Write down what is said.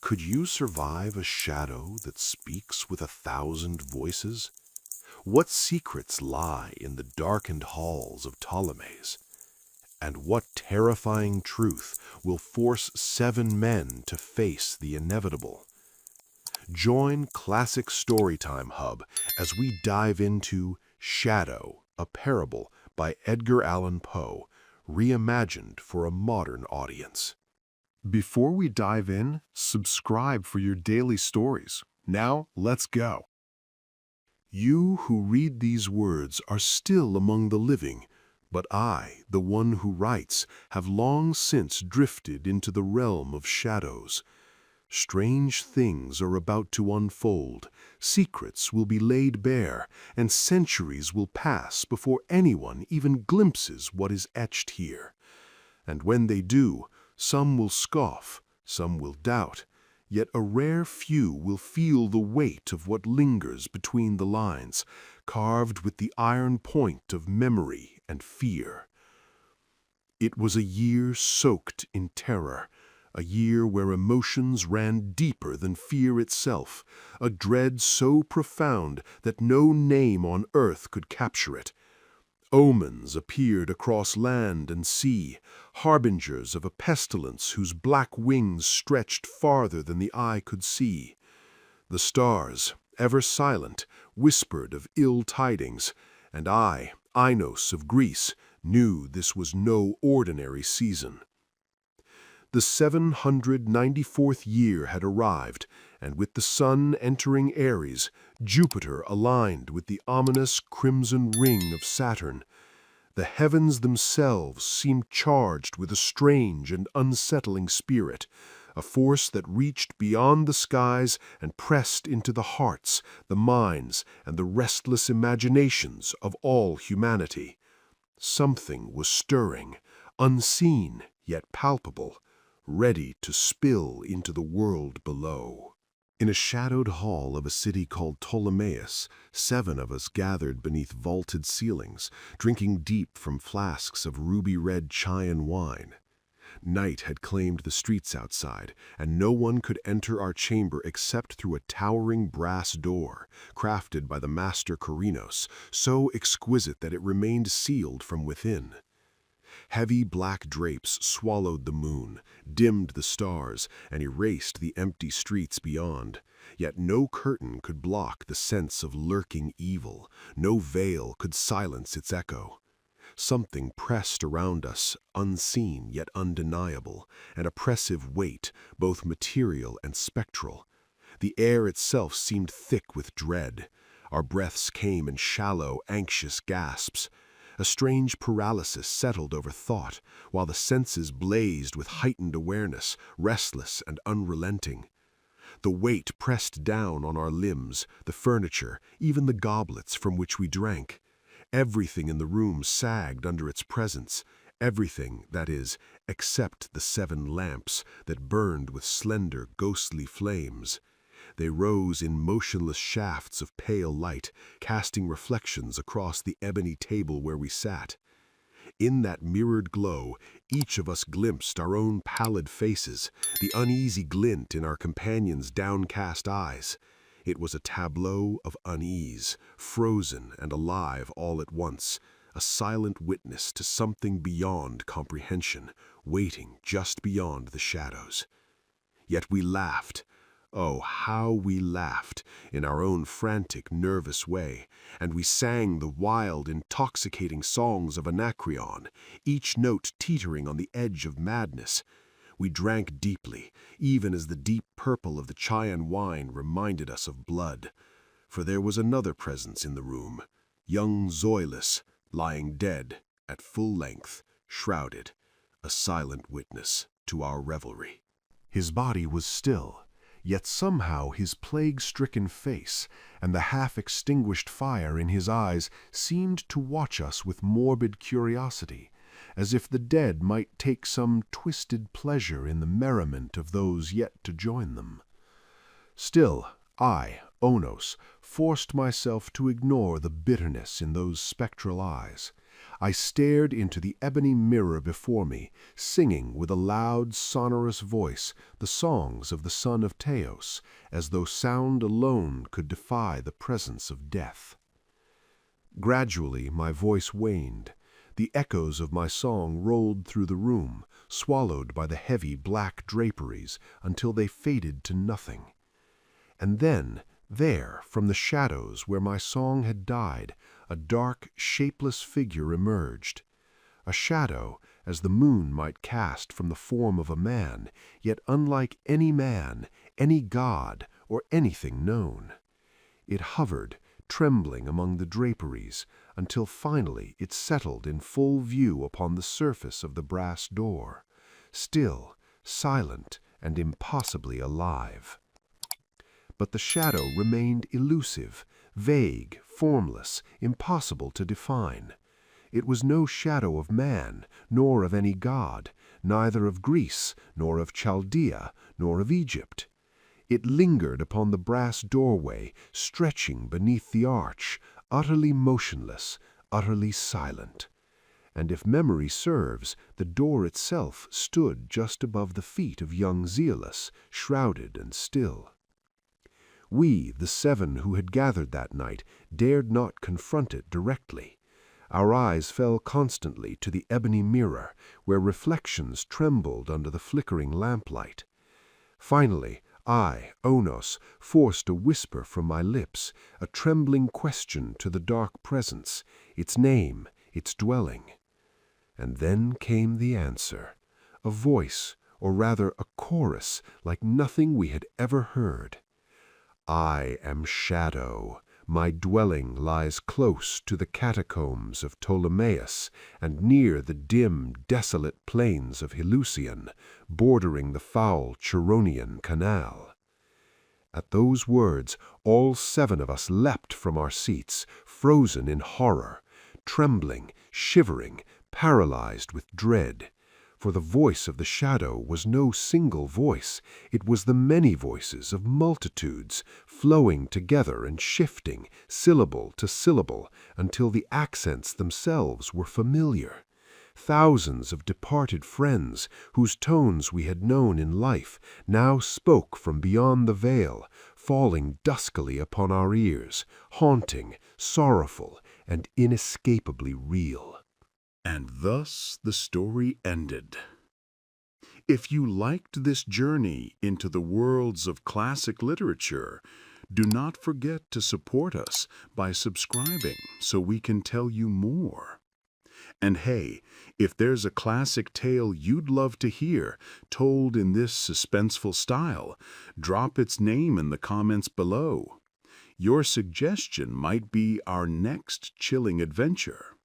Could you survive a shadow that speaks with 1,000 voices? What secrets lie in the darkened halls of Ptolemais? And what terrifying truth will force 7 men to face the inevitable? Join Classic Storytime Hub as we dive into Shadow, a Parable by Edgar Allan Poe, reimagined for a modern audience. Before we dive in, subscribe for your daily stories. Now, let's go. You who read these words are still among the living, but I, the one who writes, have long since drifted into the realm of shadows. Strange things are about to unfold, secrets will be laid bare, and centuries will pass before anyone even glimpses what is etched here. And when they do, some will scoff, some will doubt, yet a rare few will feel the weight of what lingers between the lines, carved with the iron point of memory and fear. It was a year soaked in terror, a year where emotions ran deeper than fear itself, a dread so profound that no name on earth could capture it. Omens appeared across land and sea, harbingers of a pestilence whose black wings stretched farther than the eye could see. The stars, ever silent, whispered of ill tidings, and I, Oinos of Greece, knew this was no ordinary season. The 794th year had arrived, and with the sun entering Aries, Jupiter aligned with the ominous crimson ring of Saturn. The heavens themselves seemed charged with a strange and unsettling spirit, a force that reached beyond the skies and pressed into the hearts, the minds, and the restless imaginations of all humanity. Something was stirring, unseen yet palpable, ready to spill into the world below. In a shadowed hall of a city called Ptolemais, 7 of us gathered beneath vaulted ceilings, drinking deep from flasks of ruby-red Chian wine. Night had claimed the streets outside, and no one could enter our chamber except through a towering brass door, crafted by the master Oinos, so exquisite that it remained sealed from within. Heavy black drapes swallowed the moon, dimmed the stars, and erased the empty streets beyond. Yet no curtain could block the sense of lurking evil, no veil could silence its echo. Something pressed around us, unseen yet undeniable, an oppressive weight, both material and spectral. The air itself seemed thick with dread. Our breaths came in shallow, anxious gasps. A strange paralysis settled over thought, while the senses blazed with heightened awareness, restless and unrelenting. The weight pressed down on our limbs, the furniture, even the goblets from which we drank. Everything in the room sagged under its presence, everything, that is, except the 7 lamps that burned with slender, ghostly flames. They rose in motionless shafts of pale light, casting reflections across the ebony table where we sat. In that mirrored glow, each of us glimpsed our own pallid faces, the uneasy glint in our companions' downcast eyes. It was a tableau of unease, frozen and alive all at once, a silent witness to something beyond comprehension, waiting just beyond the shadows. Yet we laughed. Oh, how we laughed, in our own frantic, nervous way, and we sang the wild, intoxicating songs of Anacreon, each note teetering on the edge of madness. We drank deeply, even as the deep purple of the Chian wine reminded us of blood. For there was another presence in the room, young Zoilus, lying dead, at full length, shrouded, a silent witness to our revelry. His body was still, yet somehow his plague-stricken face and the half-extinguished fire in his eyes seemed to watch us with morbid curiosity, as if the dead might take some twisted pleasure in the merriment of those yet to join them. Still, I, Oinos, forced myself to ignore the bitterness in those spectral eyes. I stared into the ebony mirror before me, singing with a loud, sonorous voice the songs of the son of Teos, as though sound alone could defy the presence of death. Gradually my voice waned. The echoes of my song rolled through the room, swallowed by the heavy black draperies until they faded to nothing. And then, there, from the shadows where my song had died, a dark, shapeless figure emerged. A shadow, as the moon might cast from the form of a man, yet unlike any man, any god, or anything known. It hovered, trembling among the draperies, until finally it settled in full view upon the surface of the brass door, still, silent, and impossibly alive. But the shadow remained elusive, vague, formless, impossible to define. It was no shadow of man, nor of any god, neither of Greece, nor of Chaldea, nor of Egypt. It lingered upon the brass doorway, stretching beneath the arch, utterly motionless, utterly silent. And if memory serves, the door itself stood just above the feet of young Zealous, shrouded and still. We, the 7 who had gathered that night, dared not confront it directly. Our eyes fell constantly to the ebony mirror, where reflections trembled under the flickering lamplight. Finally, I, Oinos, forced a whisper from my lips, a trembling question to the dark presence, its name, its dwelling. And then came the answer, a voice, or rather a chorus, like nothing we had ever heard. I am Shadow. My dwelling lies close to the catacombs of Ptolemaeus and near the dim, desolate plains of Helusion, bordering the foul Chironian Canal. At those words, all 7 of us leapt from our seats, frozen in horror, trembling, shivering, paralyzed with dread. For the voice of the shadow was no single voice, it was the many voices of multitudes, flowing together and shifting, syllable to syllable, until the accents themselves were familiar. Thousands of departed friends, whose tones we had known in life, now spoke from beyond the veil, falling duskily upon our ears, haunting, sorrowful, and inescapably real. And thus the story ended. If you liked this journey into the worlds of classic literature, do not forget to support us by subscribing so we can tell you more. And hey, if there's a classic tale you'd love to hear told in this suspenseful style, drop its name in the comments below. Your suggestion might be our next chilling adventure.